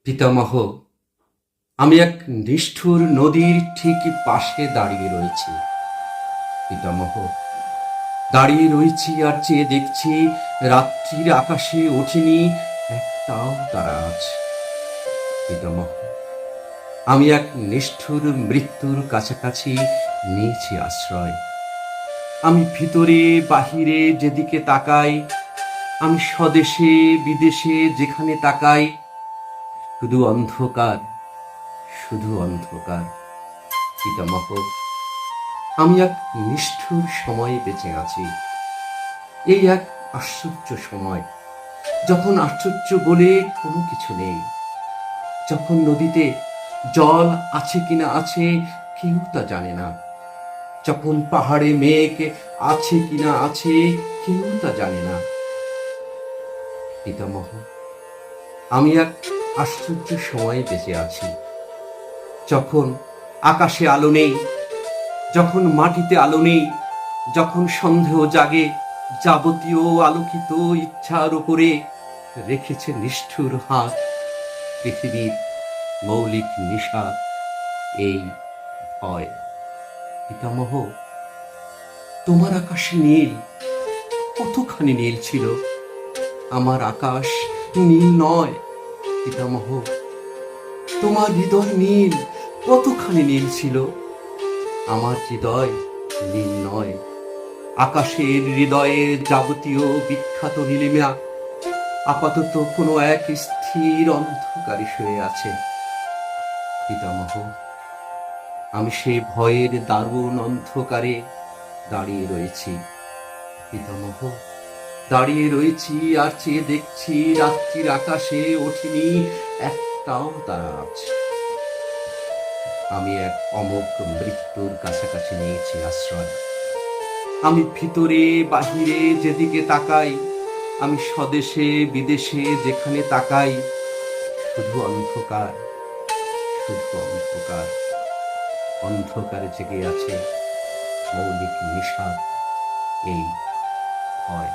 পিতামহ, আমি এক নিষ্ঠুর নদীর ঠিক পাশে দাঁড়িয়ে রয়েছি। পিতামহ, দাঁড়িয়ে রয়েছি আর চেয়ে দেখছি রাত্রির আকাশে ওঠেনি একটাও তারা আজ। পিতামহ, আমি এক নিষ্ঠুর মৃত্যুর কাছাকাছি নিয়েছি আশ্রয়। আমি ভিতরে বাহিরে যেদিকে তাকাই, আমি স্বদেশে বিদেশে যেখানে তাকাই, শুধু অন্ধকার, শুধু অন্ধকার। পিতামহ, আমি এক নিষ্ঠুর সময়ে বেঁচে আছি। এই এক আশ্চর্য সময়, যখন আশ্চর্য বলে কোনো কিছু নেই, যখন নদীতে জল আছে কিনা আছে কেউ তা জানে না, যখন পাহাড়ে মেঘ আছে কিনা আছে কেউ তা জানে না। পিতামহ, আমি এক আশ্চর্য সময়ে বেঁচে আছি, যখন আকাশে আলো নেই, যখন মাটিতে আলো নেই, যখন সন্দেহ জাগে যাবতীয় আলোকিত ইচ্ছার উপরে রেখেছে নিষ্ঠুর হাত পৃথিবীর মৌলিক নিশা, এই ভয়। পিতামহ, তোমার আকাশে নীল, কতখানি নীল ছিল। আমার আকাশ নীল নয়। পিতামহ, তোমার হৃদয় নীল, কতখানি নীল ছিল। আমার হৃদয় নীল নয়। আকাশের হৃদয়ের যাবতীয় বিখ্যাত নীলিমা আপাতত কোনো এক স্থির অন্ধকারে শুয়ে আছে। পিতামহ, আমি সেই ভয়ের দারুণ অন্ধকারে দাঁড়িয়ে রয়েছি। পিতামহ, দাঁড়িয়ে রয়েছি আর চেয়ে দেখছি রাত্রির আকাশে ওঠেনি একটাও তারা আছে। আমি এক অমোঘ মৃত্যুর কাছাকাছি নিয়েছি আশ্রয়। আমি ভিতরে বাহিরে যেদিকে তাকাই, আমি স্বদেশে বিদেশে যেখানে তাকাই, শুধু অন্ধকার, শুধু অন্ধকার। অন্ধকারে জেগে আছে মৌলিক নিশা, এই ভয়।